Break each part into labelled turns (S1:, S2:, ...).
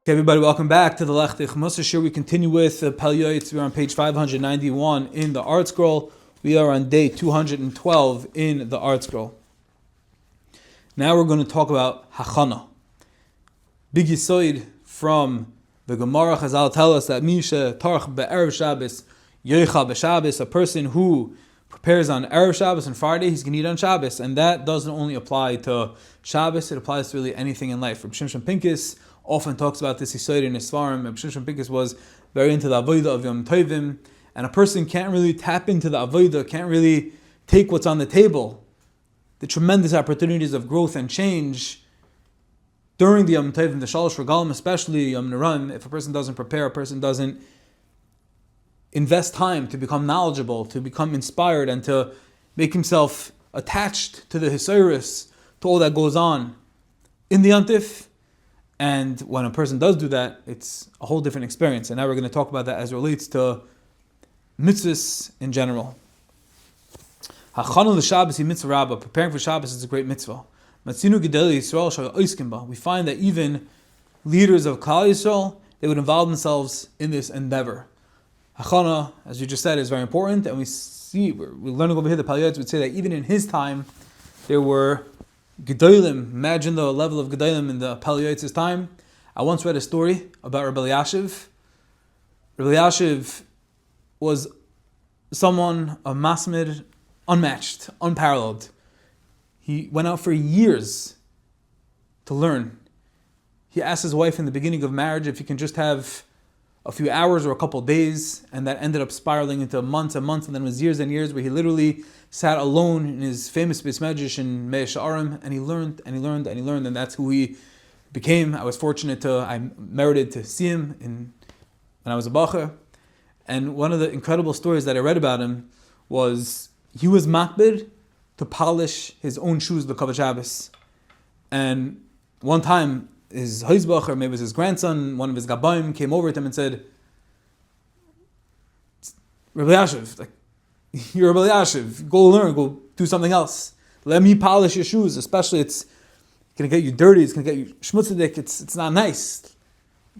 S1: Okay, everybody, welcome back to the Lechtich Musa Shir. We continue with Pele Yoeitz. We're on page 591 in the Art Scroll. We are on day 212 in the Art Scroll. Now we're going to talk about Hachana. Big Yisoid from the Gemara. Chazal tell us that Misha Tarch be'erev Shabbos Yoicha be'Shabbos, a person who prepares on Erev Shabbos and Friday, he's going to eat on Shabbos. And that doesn't only apply to Shabbos, it applies to really anything in life. From Shimshon Pincus often talks about this Yisoid in his Svarim. Shimshon Pincus was very into the Avodah of Yom Tovim, and a person can't really tap into the Avodah, can't really take what's on the table, the tremendous opportunities of growth and change during the Yom Tovim, the Shalosh Regalim, especially Yom Niran. If a person doesn't prepare, a person doesn't invest time to become knowledgeable, to become inspired, and to make himself attached to the Hisoris, to all that goes on in the Yantif. And when a person does do that, it's a whole different experience. And now we're going to talk about that as it relates to mitzvahs in general. Hachana l'Shabbos mitzvah rabbah. Preparing for Shabbos is a great mitzvah. Matzinu gedolei Yisrael shel oiskim ba. We find that even leaders of Klal Yisrael, they would involve themselves in this endeavor. Hachana, as you just said, is very important. And we're learning over here, the Pele Yoeitz would say that even in his time, there were Gedolim. Imagine the level of Gedolim in the Pele Yoeitz's time. I once read a story about Rabbi Elyashiv. Rabbi Elyashiv was someone, a masmid, unmatched, unparalleled. He went out for years to learn. He asked his wife in the beginning of marriage if he can just have a few hours or a couple of days, and that ended up spiraling into months and months, and then it was years and years where he literally sat alone in his famous Beis Medrash in Mei Sha'arim, and he learned, and he learned, and he learned, and that's who he became. I merited to see him when I was a bacher. And one of the incredible stories that I read about him was he was makbid to polish his own shoes b'Kavod Shabbos. And one time, his Heizbach, or maybe it was his grandson, one of his Gabayim, came over to him and said, Rabbi Elyashiv, you're Rabbi Elyashiv, go learn, go do something else. Let me polish your shoes, especially it's going to get you dirty, it's going to get you schmutzidik, it's not nice.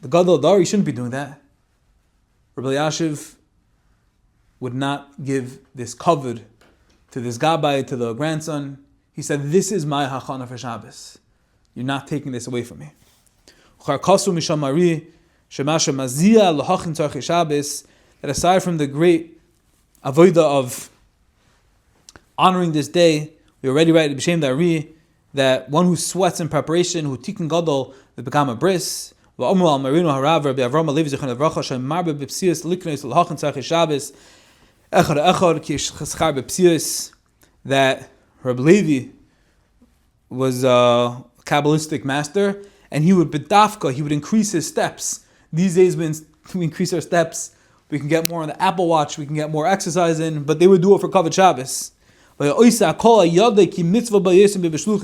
S1: The Gadol Dar, you shouldn't be doing that. Rabbi Elyashiv would not give this kavod to this Gabay, to the grandson. He said, this is my Hachana for Shabbos. You're not taking this away from me. That aside from the great avodah of honoring this day, we already write in B'Shem Dari that one who sweats in preparation, who tikkun gadol, they become a bris. That Reb Levi was a Kabbalistic master, and he would bedafka, he would increase his steps. These days, when we increase our steps, we can get more on the Apple Watch, we can get more exercise in, but they would do it for Kavod Shabbos. He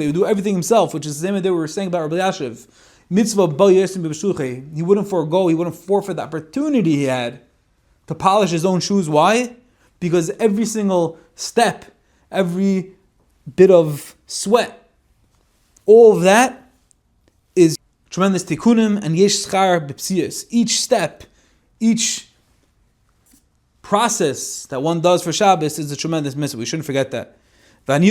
S1: would do everything himself, which is the same thing we were saying about Rabbi Elyashiv. He wouldn't forego, he wouldn't forfeit the opportunity he had to polish his own shoes. Why? Because every single step, every bit of sweat, all of that is tremendous tikkunim and yesh schar b'psiyos. Each step, each process that one does for Shabbos is a tremendous mitzvah. We shouldn't forget that. Says the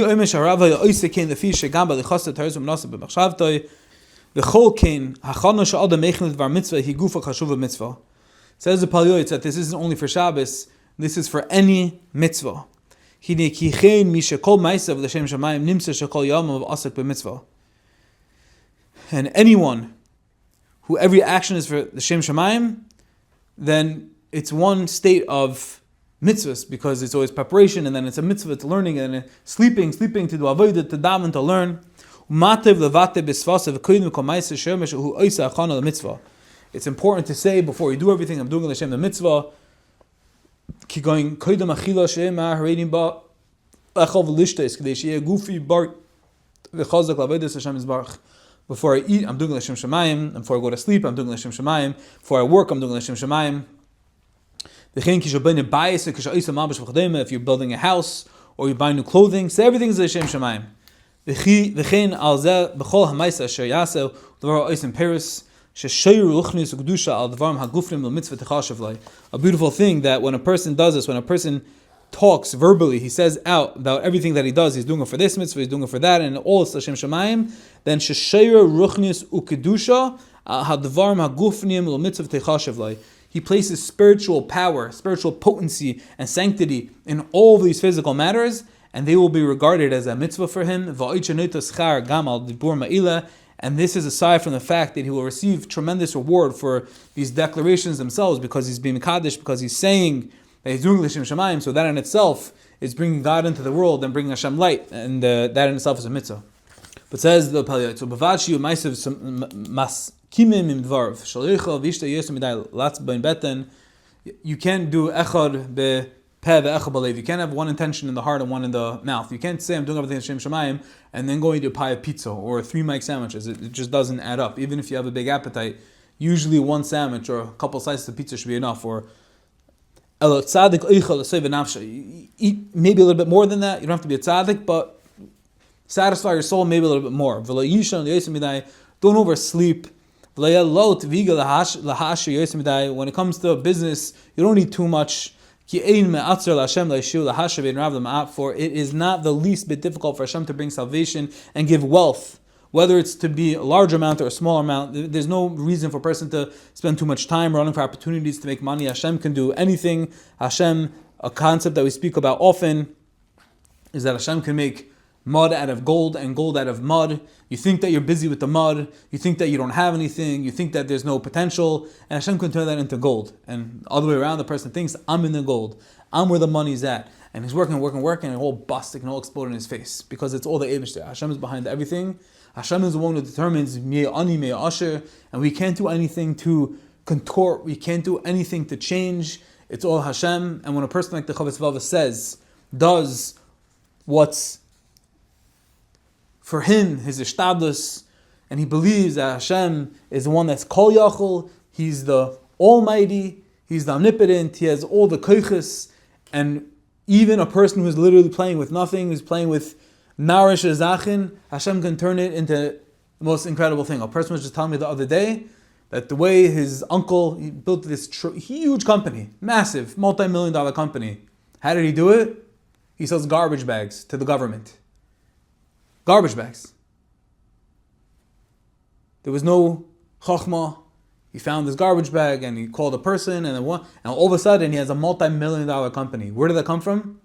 S1: Pele Yoeitz that this isn't only for Shabbos, this is for any mitzvah. And anyone who every action is for the Shem Shamayim, then it's one state of mitzvahs, because it's always preparation, and then it's a mitzvah to learning, and sleeping to do avodah, to daven, to learn. It's important to say before you do everything, I'm doing L'Shem the mitzvah. Before I eat, I'm doing L'Shem Shamayim. Before I go to sleep, I'm doing L'Shem Shamayim. Before I work, I'm doing L'Shem Shamayim. If you're building a house or you're buying new clothing, so everything is L'Shem Shamayim. A beautiful thing that when a person does this, when a person talks verbally, he says out about everything that he does, he's doing it for this mitzvah, he's doing it for that, and all it's L'Shem Shamayim, then sheshayra ruchnius ukedusha hadvarim hagufnim l'mitzvah techashav lay. He places spiritual power, spiritual potency, and sanctity in all of these physical matters, and they will be regarded as a mitzvah for him. And this is aside from the fact that he will receive tremendous reward for these declarations themselves, because he's being Kaddish, because he's saying that he's doing L'Shem Shamayim, so that in itself is bringing God into the world and bringing Hashem light, and that in itself is a mitzvah. But says the Pele, so Bavachi Maisav Maskimim Im Dvarv Shalicha Vishta Yesum Midai Latz Bain Beten. You can't do Echad Be Peh Ve'echad Balev. You can't have one intention in the heart and one in the mouth. You can't say I'm doing everything Hashem Shamayim and then going to buy a pizza or 3 Mike sandwiches. It just doesn't add up. Even if you have a big appetite, usually one sandwich or a couple slices of pizza should be enough. Or eat maybe a little bit more than that. You don't have to be a tzaddik, but satisfy your soul maybe a little bit more. Don't oversleep. When it comes to business, you don't need too much. For it is not the least bit difficult for Hashem to bring salvation and give wealth. Whether it's to be a large amount or a small amount, there's no reason for a person to spend too much time running for opportunities to make money. Hashem can do anything. Hashem, a concept that we speak about often, is that Hashem can make mud out of gold and gold out of mud. You think that you're busy with the mud, you think that you don't have anything, you think that there's no potential, and Hashem can turn that into gold. And all the way around, the person thinks, I'm in the gold, I'm where the money's at. And he's working, and it all busted and all explode in his face, because it's all the Eibishter. Hashem is behind everything. Hashem is the one who determines Mei Ani, Mei Asher, and we can't do anything to contort, we can't do anything to change. It's all Hashem. And when a person like the Chavetz Vava does what's for him, his ishtadlus, and he believes that Hashem is the one that's kol yachol, he's the almighty, he's the omnipotent, he has all the koiches, and even a person who's literally playing with nothing, who's playing with narish zachin, Hashem can turn it into the most incredible thing. A person was just telling me the other day that the way his uncle, he built this huge company, massive, multi-million-dollar company. How did he do it? He sells garbage bags to the government. Garbage bags. There was no chachma. He found this garbage bag and he called a person, and all of a sudden he has a multi-million-dollar company. Where did that come from?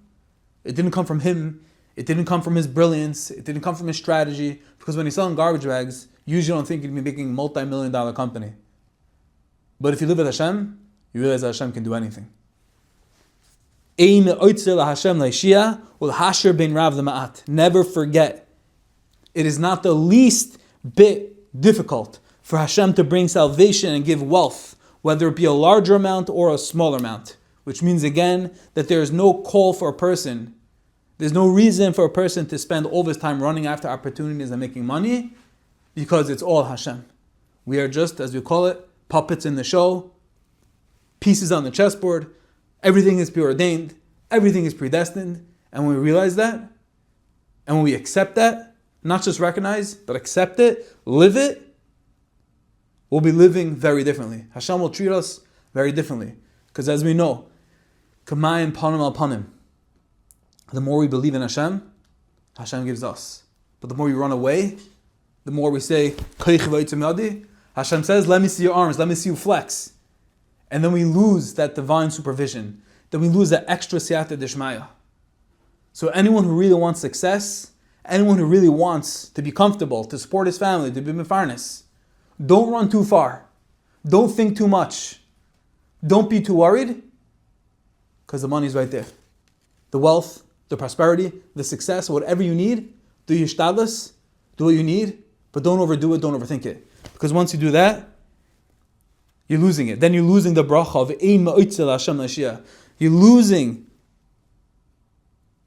S1: It didn't come from him. It didn't come from his brilliance. It didn't come from his strategy. Because when he's selling garbage bags, you usually don't think he'd be making a multi-million-dollar company. But if you live with Hashem, you realize that Hashem can do anything. Never forget. It is not the least bit difficult for Hashem to bring salvation and give wealth, whether it be a larger amount or a smaller amount. Which means again that there is no call for a person. There's no reason for a person to spend all his time running after opportunities and making money, because it's all Hashem. We are just, as we call it, puppets in the show, pieces on the chessboard. Everything is preordained. Everything is predestined. And when we realize that, and when we accept that, not just recognize, but accept it, live it, we'll be living very differently. Hashem will treat us very differently. Because as we know, Kamayim panim al panim. The more we believe in Hashem, Hashem gives us. But the more we run away, the more we say, Hashem says, let me see your arms, let me see you flex. And then we lose that divine supervision. Then we lose that extra siyata dishmaya. So anyone who really wants success, anyone who really wants to be comfortable, to support his family, to be mefarnes, don't run too far. Don't think too much. Don't be too worried, because the money's right there. The wealth, the prosperity, the success, whatever you need, do your shtadlus, do what you need, but don't overdo it, don't overthink it. Because once you do that, you're losing it. Then you're losing the bracha of ein ma'itzel Hashem l'shia. You're losing,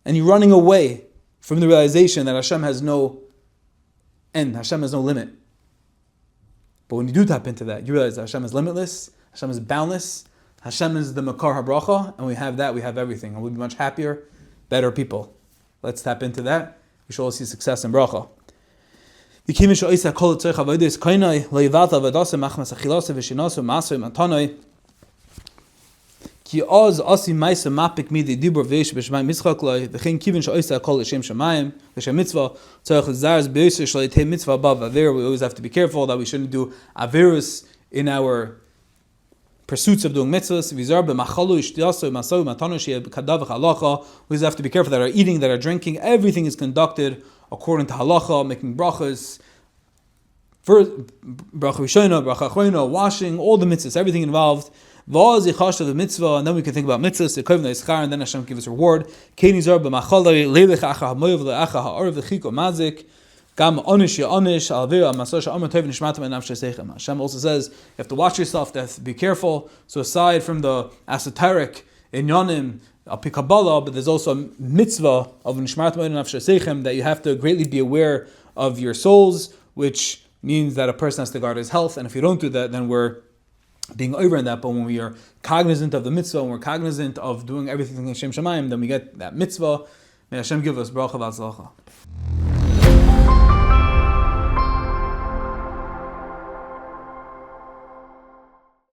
S1: and you're running away from the realization that Hashem has no end, Hashem has no limit. But when you do tap into that, you realize that Hashem is limitless, Hashem is boundless, Hashem is the makar habracha, and we have that, we have everything, and we'll be much happier, better people. Let's tap into that. We should all see success in bracha. Ki oz osi meise mapik mi di dibur veish b'shmai mitzchak loy v'chein kivin she'oisa kol l'shem shamayim l'shem mitzvah tzarech l'zarz b'yoseh sh'lo yitei mitzvah above aver. We always have to be careful that we shouldn't do averus in our pursuits of doing mitzvahs. V'zar b'machalu ishtiyasu masahu matanu she'eh kadav v'chalacha. We always have to be careful that our eating, that our drinking, everything is conducted according to halacha, making brachas, first bracha rishona, bracha achrona, washing, all the mitzvahs, everything involved. The mitzvah, and then we can think about mitzvahs, and then Hashem gives us reward. Hashem also says you have to watch yourself, to be careful. So aside from the esoteric inyanim, apikabala, but there's also a mitzvah of nishmat nafshasechem that you have to greatly be aware of your souls, which means that a person has to guard his health, and if you don't do that, then we're being over in that. But when we are cognizant of the mitzvah, and we're cognizant of doing everything in Shem Shamayim, then we get that mitzvah. May Hashem give us bracha v'atzlacha.